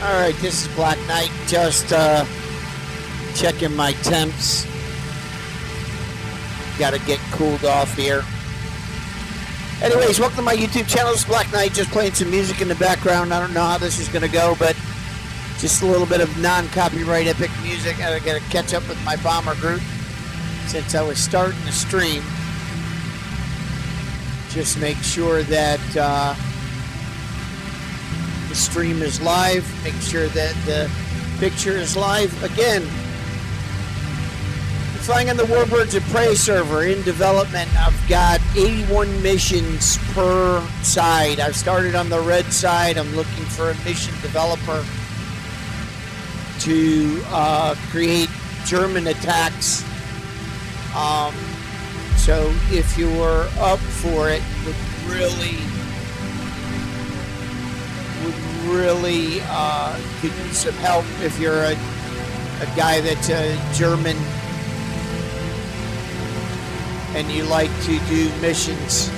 Alright, this is Black Knight, just checking my temps. Gotta get cooled off here. Anyways, welcome to my YouTube channel. This is Black Knight, just playing some music in the background. I don't know how this is gonna go, but just a little bit of non-copyright epic music. I gotta catch up with my bomber group since I was starting the stream. Just make sure that the stream is live. Make sure that the picture is live. Again, flying on the Warbirds of Prey server in development. I've got 81 missions per side. I've started on the red side. I'm looking for a mission developer to create German attacks. So if you were up for it, would really could use some help if you're a guy that's a German and you like to do missions.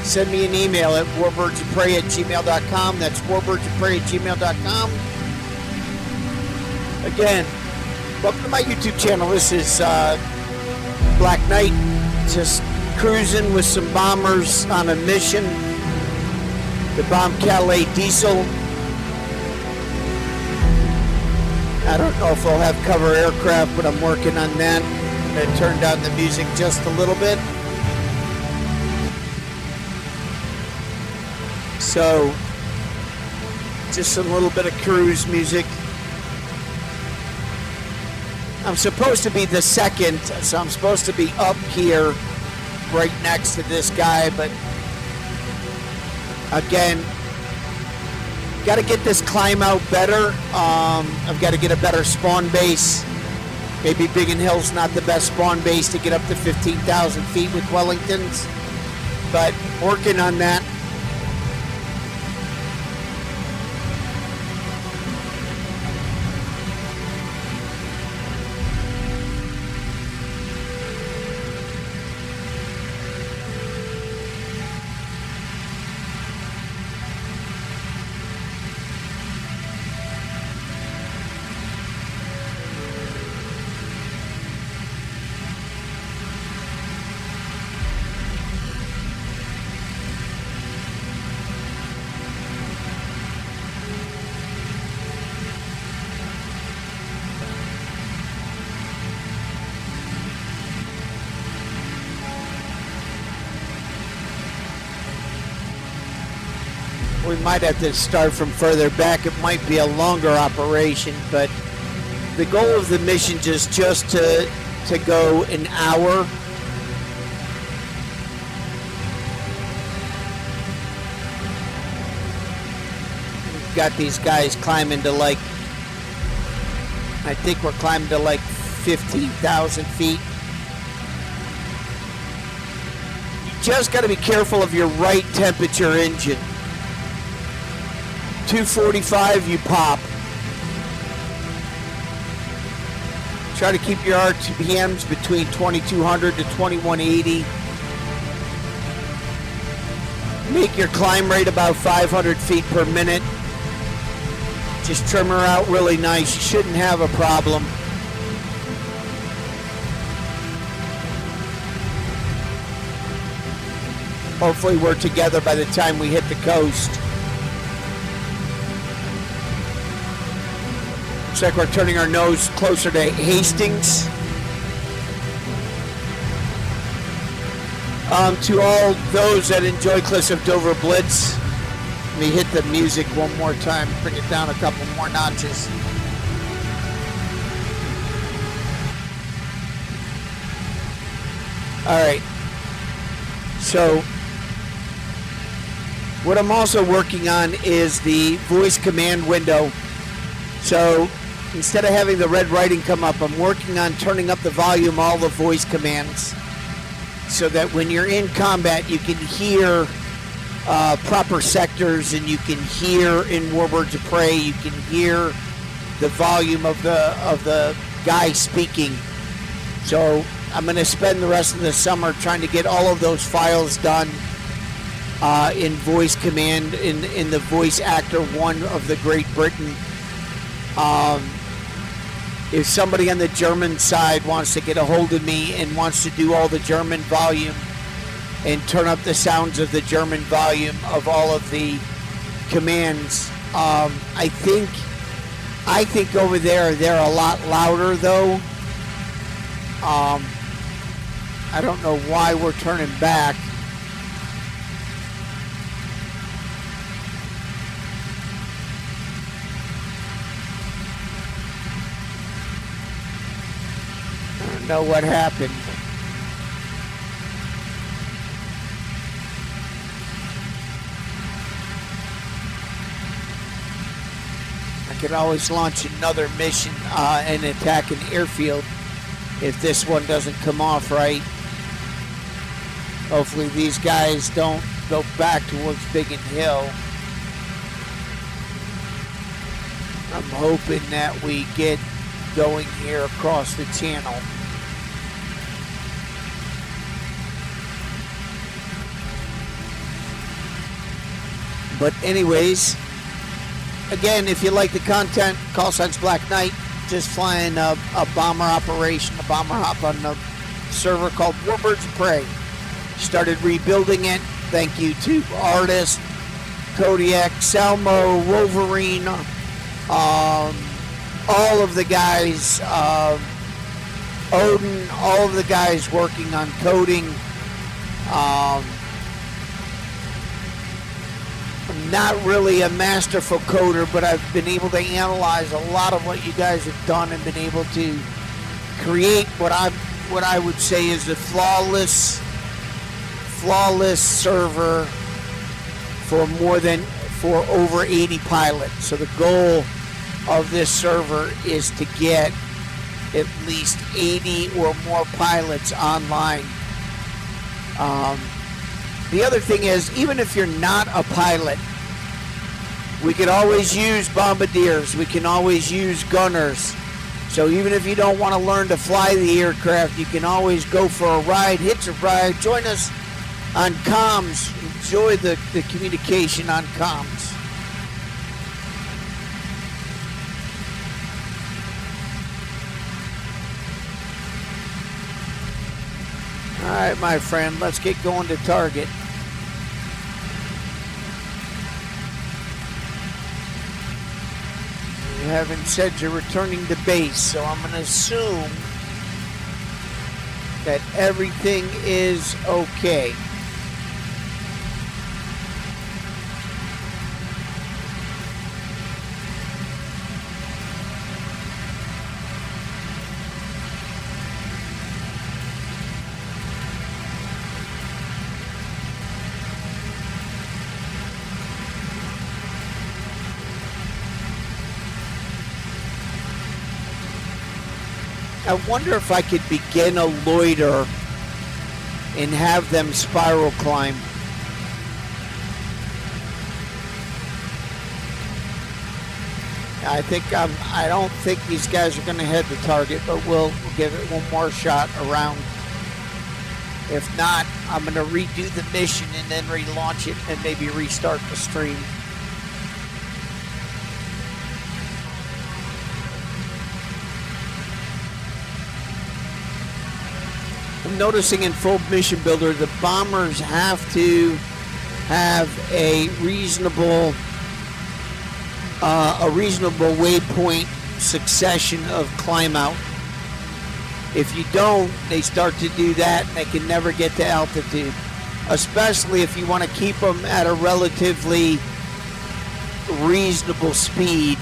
Send me an email at warbirdsofprey@gmail.com. That's warbirdsofprey@gmail.com. Again, welcome to my YouTube channel. This is Black Knight, just cruising with some bombers on a mission to bomb Calais Diesel. I don't know if I'll have cover aircraft, but I'm working on that. I'm going to turn down the music just a little bit. So, just a little bit of cruise music. I'm supposed to be the second, so I'm supposed to be up here right next to this guy, but again, got to get this climb out better. I've got to get a better spawn base. Maybe Biggin Hill's not the best spawn base to get up to 15,000 feet with Wellingtons, but working on that. We might have to start from further back. It might be a longer operation, but the goal of the mission is just to go an hour. We've got these guys climbing to like, I think we're climbing to like 15,000 feet. You just got to be careful of your right temperature engine. 245, you pop. Try to keep your RPMs between 2200 to 2180. Make your climb rate about 500 feet per minute. Just trim her out really nice. You shouldn't have a problem. Hopefully we're together by the time we hit the coast. Looks like we're turning our nose closer to Hastings. To all those that enjoy Cliffs of Dover Blitz, let me hit the music one more time, bring it down a couple more notches. Alright, so what I'm also working on is the voice command window. So instead of having the red writing come up, I'm working on turning up the volume, all the voice commands, so that when you're in combat, you can hear proper sectors, and you can hear in Warbirds of Prey, you can hear the volume of the guy speaking. So I'm going to spend the rest of the summer trying to get all of those files done in voice command in the voice actor 1 of the Great Britain If somebody on the German side wants to get a hold of me and wants to do all the German volume and turn up the sounds of the German volume of all of the commands, I think over there they're a lot louder though. I don't know why we're turning back. I don't know what happened. I could always launch another mission and attack an airfield if this one doesn't come off right. Hopefully these guys don't go back towards Biggin Hill. I'm hoping that we get going here across the channel. But anyways, again, if you like the content, call signs Black Knight. Just flying a bomber operation, a bomber hop on a server called Warbirds of Prey. Started rebuilding it. Thank you to Artist, Kodiak, Salmo, Wolverine, all of the guys, Odin, all of the guys working on coding. I'm not really a masterful coder, but I've been able to analyze a lot of what you guys have done and been able to create what I would say is a flawless server for over 80 pilots. So the goal of this server is to get at least 80 or more pilots online. The other thing is, even if you're not a pilot, we can always use bombardiers. We can always use gunners. So even if you don't want to learn to fly the aircraft, you can always go for a ride, hitch a ride, join us on comms, enjoy the communication on comms. All right, my friend, let's get going to target. You haven't said you're returning to base, so I'm going to assume that everything is okay. I wonder if I could begin a loiter and have them spiral climb. I don't think these guys are going to head the target, but we'll give it one more shot around. If not, I'm going to redo the mission and then relaunch it and maybe restart the stream. I'm noticing in full mission builder, the bombers have to have a reasonable waypoint succession of climb out. If you don't, they start to do that and they can never get to altitude, especially if you want to keep them at a relatively reasonable speed.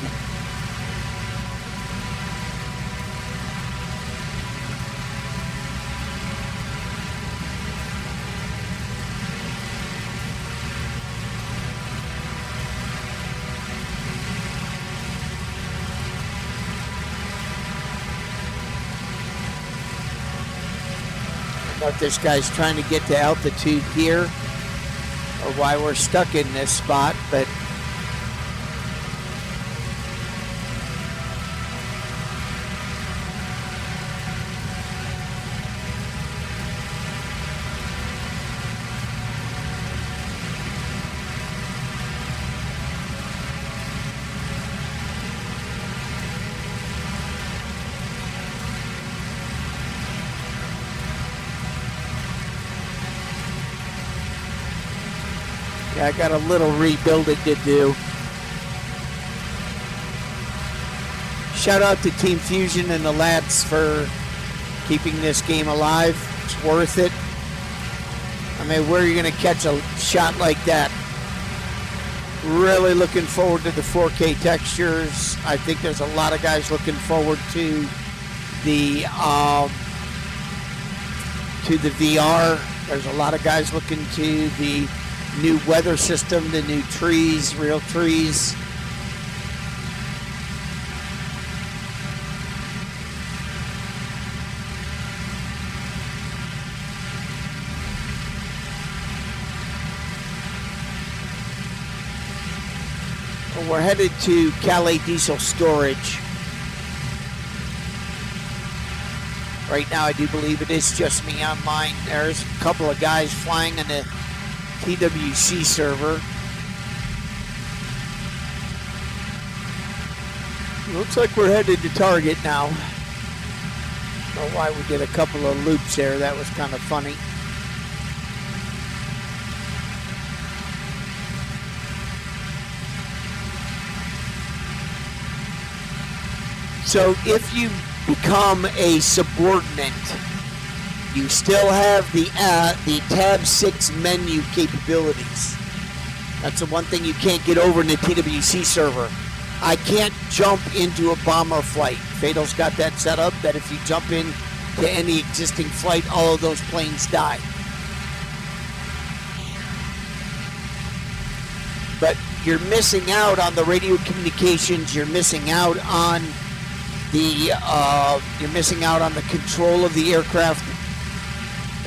I don't know if this guy's trying to get to altitude here or why we're stuck in this spot, but Yeah, I got a little rebuilding to do. Shout out to Team Fusion and the lads for keeping this game alive. It's worth it. I mean, where are you going to catch a shot like that? Really looking forward to the 4K textures. I think there's a lot of guys looking forward to the VR. There's a lot of guys looking to the new weather system, the new trees, real trees. We're headed to Calais Diesel Storage. Right now, I do believe it is just me on mine. There's a couple of guys flying in the TWC server. Looks like we're headed to target now. I don't know why we did a couple of loops there. That was kind of funny. So if you become a subordinate, you still have the tab 6 menu capabilities. That's the one thing you can't get over in the TWC server. I can't jump into a bomber flight. Fatal's got that set up that if you jump into any existing flight, all of those planes die. But you're missing out on the radio communications. You're missing out on you're missing out on the control of the aircraft.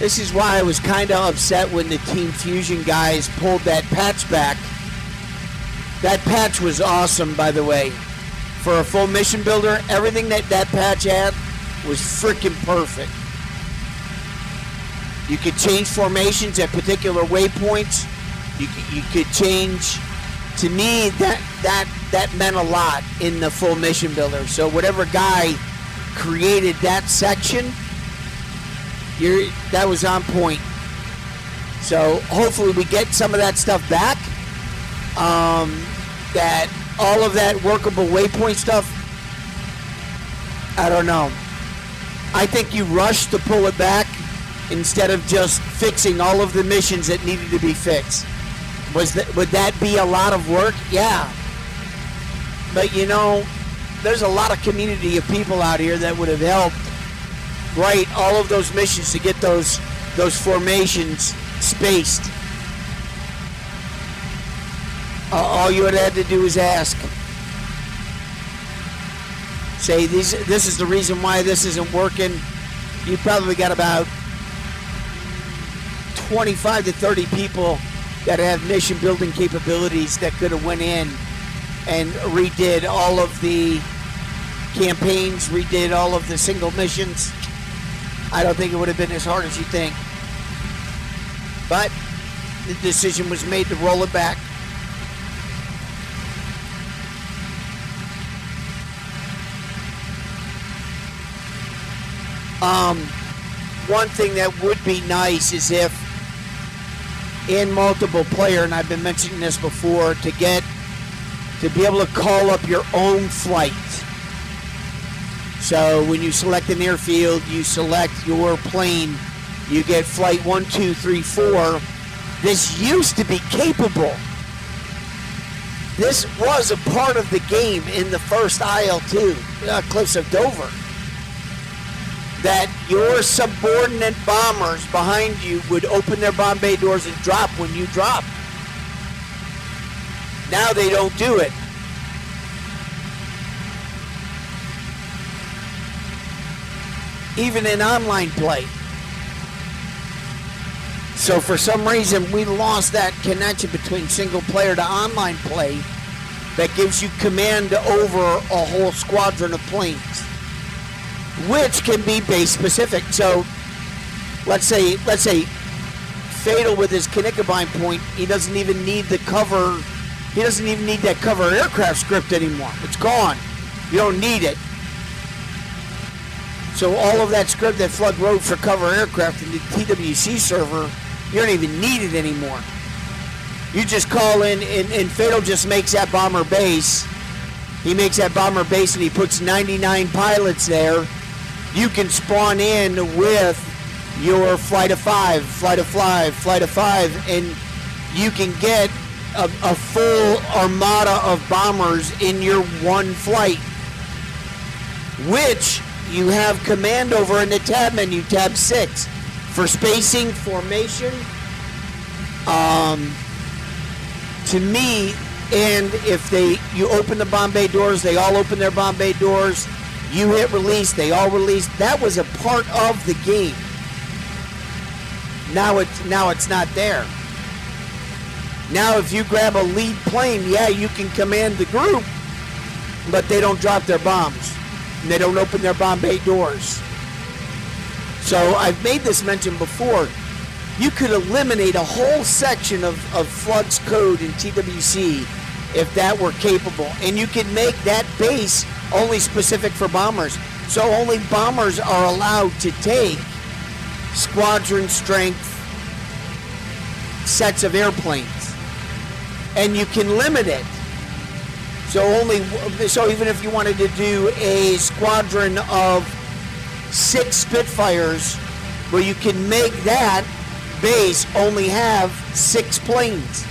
This is why I was kind of upset when the Team Fusion guys pulled that patch back. That patch was awesome, by the way. For a full mission builder, everything that patch had was freaking perfect. You could change formations at particular waypoints. You could change. To me, that meant a lot in the full mission builder. So whatever guy created that section, that was on point. So hopefully we get some of that stuff back. That all of that workable waypoint stuff, I don't know. I think you rushed to pull it back instead of just fixing all of the missions that needed to be fixed. Would that be a lot of work? Yeah. But you know, there's a lot of community of people out here that would have helped write all of those missions to get those formations spaced. All you would have had to do is ask. Say, this is the reason why this isn't working. You probably got about 25 to 30 people that have mission building capabilities that could have went in and redid all of the campaigns, redid all of the single missions. I don't think it would have been as hard as you think. But the decision was made to roll it back. One thing that would be nice is if in multiple player, and I've been mentioning this before, to be able to call up your own flight. So when you select an airfield, you select your plane, you get flight 1, 2, 3, 4. This used to be capable. This was a part of the game in the first IL-2, Cliffs of Dover. That your subordinate bombers behind you would open their bomb bay doors and drop when you drop. Now they don't do it. Even in online play. So for some reason we lost that connection between single player to online play that gives you command over a whole squadron of planes, which can be base specific. So let's say Fatal with his Knickerbein point, he doesn't even need the cover. He doesn't even need that cover aircraft script anymore. It's gone. You don't need it. So all of that script that Flood wrote for cover aircraft in the TWC server, you don't even need it anymore. You just call in, and Fatal just makes that bomber base. He makes that bomber base, and he puts 99 pilots there. You can spawn in with your flight of five, and you can get a full armada of bombers in your one flight, which you have command over in the tab menu, tab 6, for spacing, formation. To me, and if you open the bomb bay doors, they all open their bomb bay doors. You hit release, they all release. That was a part of the game. Now it's not there. Now if you grab a lead plane, yeah, you can command the group, but they don't drop their bombs. And they don't open their bomb bay doors. So I've made this mention before. You could eliminate a whole section of Flux code in TWC if that were capable. And you can make that base only specific for bombers. So only bombers are allowed to take squadron strength sets of airplanes. And you can limit it. So even if you wanted to do a squadron of 6 Spitfires, where you can make that base only have 6 planes,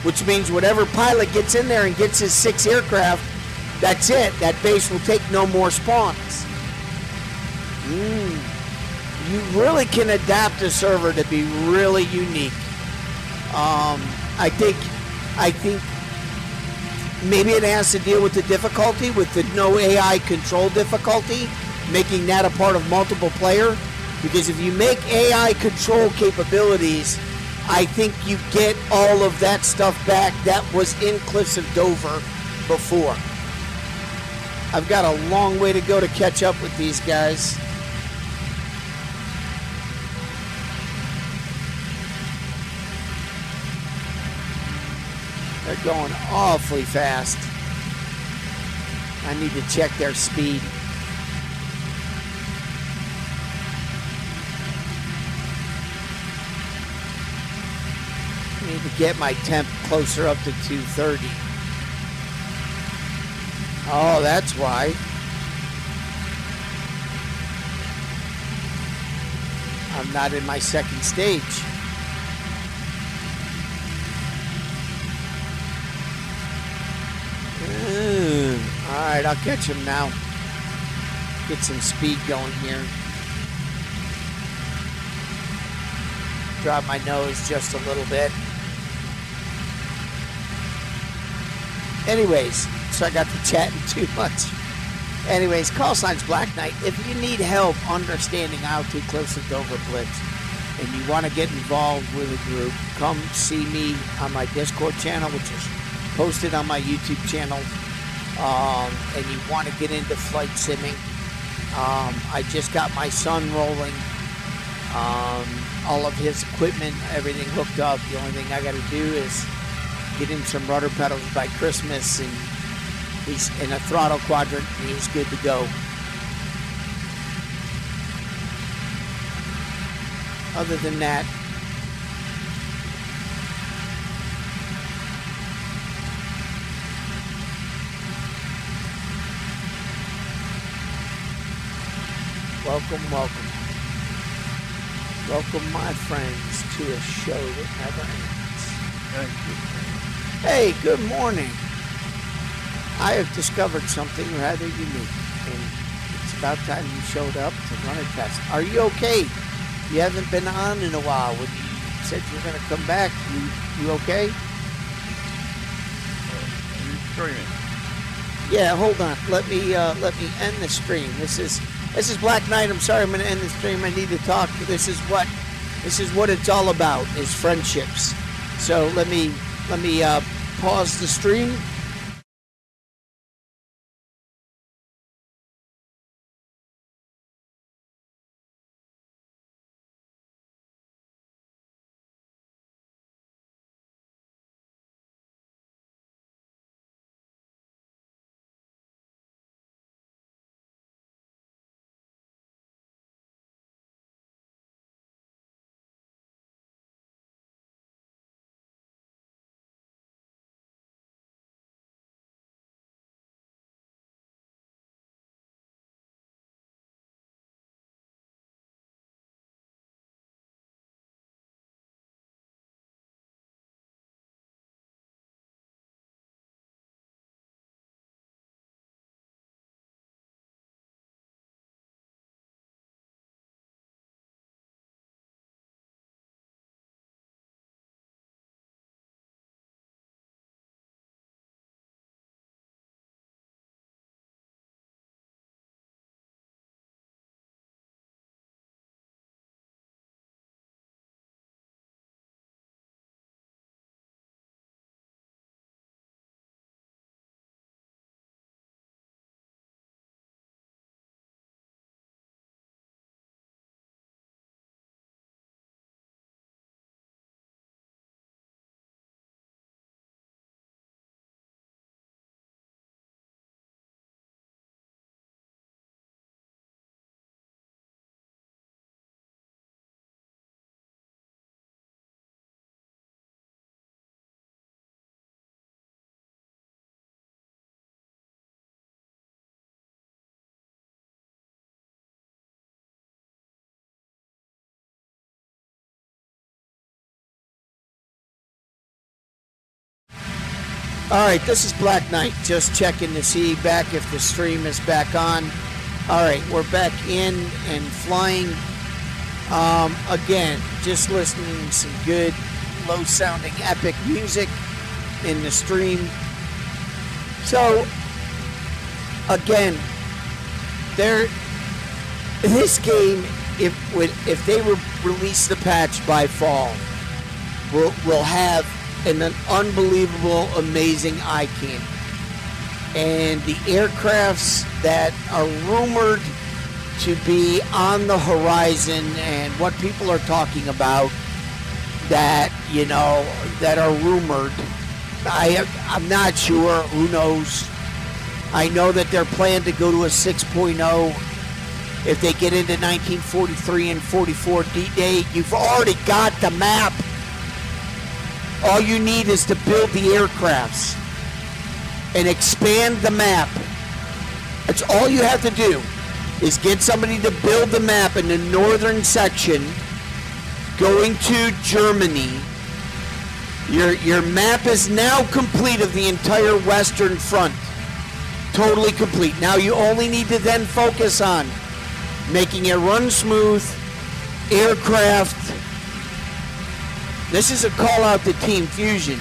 which means whatever pilot gets in there and gets his 6 aircraft, that's it. That base will take no more spawns. You really can adapt a server to be really unique. I think maybe it has to deal with the difficulty, with the no AI control difficulty, making that a part of multiple player. Because if you make AI control capabilities, I think you get all of that stuff back that was in Cliffs of Dover before. I've got a long way to go to catch up with these guys. They're going awfully fast. I need to check their speed. I need to get my temp closer up to 230. Oh, that's why. I'm not in my second stage. Alright, I'll catch him now. Get some speed going here. Drop my nose just a little bit. Anyways, so I got to chatting too much. Anyways, call signs Black Knight. If you need help understanding how to Cliffs of Dover Blitz and you want to get involved with a group, come see me on my Discord channel, which is posted on my YouTube channel. And you want to get into flight simming. I just got my son rolling. All of his equipment, everything hooked up. The only thing I got to do is get him some rudder pedals by Christmas, and he's in a throttle quadrant, and he's good to go. Other than that, welcome. Welcome, my friends, to a show that never ends. Thank you. Hey, good morning. I have discovered something rather unique, and it's about time you showed up to run a test. Are you okay? You haven't been on in a while. When you said you were going to come back, you okay? You streaming? Yeah, hold on. Let me end the stream. This is Black Knight. I'm sorry, I'm going to end the stream. I need to talk. This is what it's all about, is friendships. So let me pause the stream. All right, this is Black Knight. Just checking to see back if the stream is back on. All right, we're back in and flying. Again, just listening to some good, low-sounding, epic music in the stream. So, again, this game, if they release the patch by fall, will have an unbelievable, amazing eye candy. And the aircrafts that are rumored to be on the horizon and what people are talking about that, that are rumored, I'm not sure. Who knows? I know that they're planning to go to a 6.0. If they get into 1943 and 44 D-Day, you've already got the map. All you need is to build the aircrafts and expand the map. That's all you have to do, is get somebody to build the map in the northern section going to Germany. Your map is now complete of the entire western front. Totally complete. Now you only need to then focus on making it run smooth, aircraft. This is a call out to Team Fusion.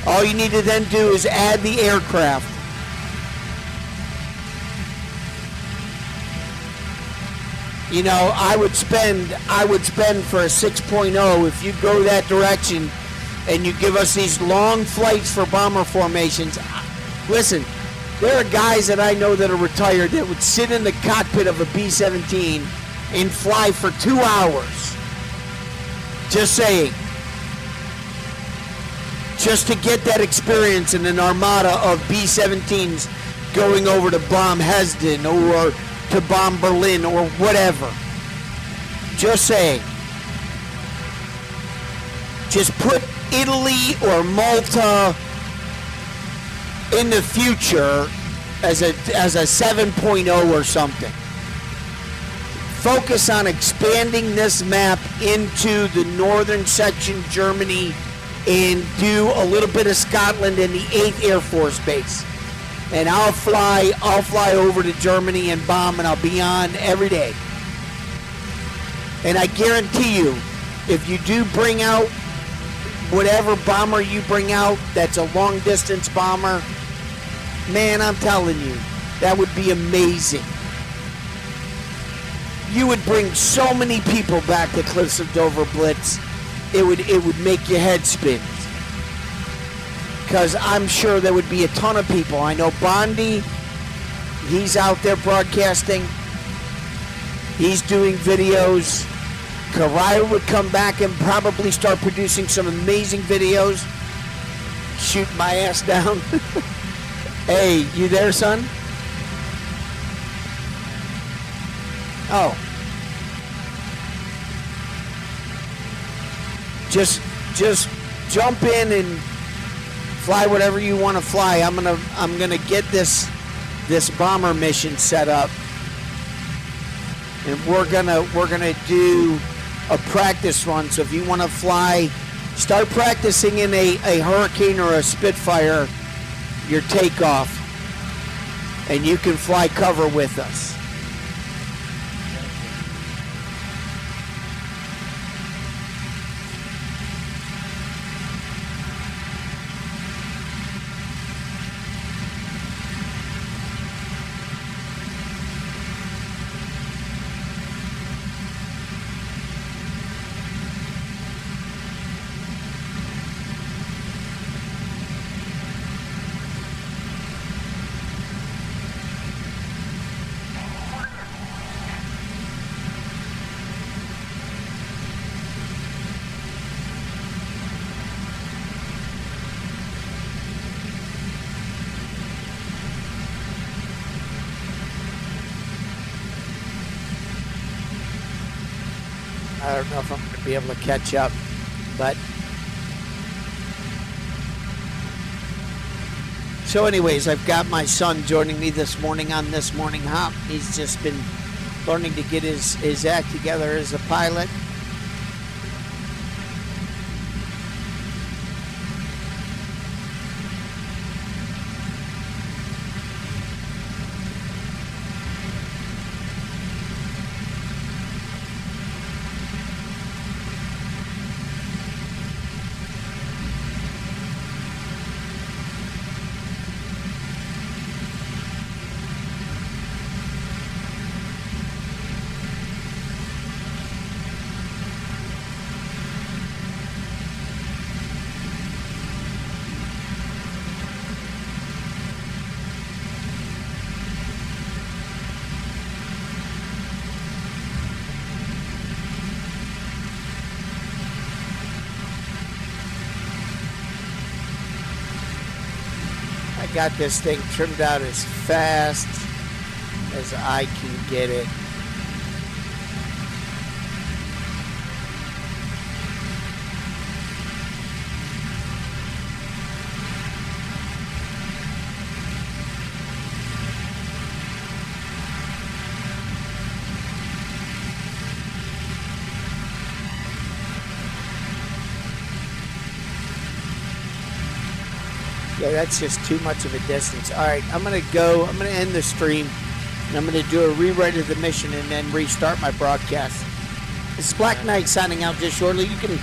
All you need to then do is add the aircraft. I would spend for a 6.0 if you go that direction and you give us these long flights for bomber formations. Listen, there are guys that I know that are retired that would sit in the cockpit of a B-17 and fly for 2 hours. Just saying. Just to get that experience in an armada of B-17s going over to bomb Hesden or to bomb Berlin or whatever. Just saying. Just put Italy or Malta in the future as a 7.0 or something. Focus on expanding this map into the northern section, Germany, and do a little bit of Scotland and the 8th Air Force Base. And I'll fly over to Germany and bomb, and I'll be on every day. And I guarantee you, if you do bring out whatever bomber you bring out that's a long distance bomber, man, I'm telling you, that would be amazing. You would bring so many people back to Cliffs of Dover Blitz. It would make your head spin. Because I'm sure there would be a ton of people. I know Bondi, he's out there broadcasting. He's doing videos. Karaya would come back and probably start producing some amazing videos. Shoot my ass down. Hey, you there, son? Oh. Just jump in and fly whatever you want to fly. I'm gonna get this bomber mission set up, and we're gonna do a practice run. So if you want to fly, start practicing in a Hurricane or a Spitfire, your takeoff, and you can fly cover with us. I don't know if I'm going to be able to catch up, but so anyways, I've got my son joining me this morning on This Morning Hop. He's just been learning to get his act together as a pilot. got this thing trimmed out as fast as I can get it. Yeah, that's just too much of a distance. All right, I'm going to end the stream, and I'm going to do a rewrite of the mission and then restart my broadcast. This is Black Knight signing out just shortly. You can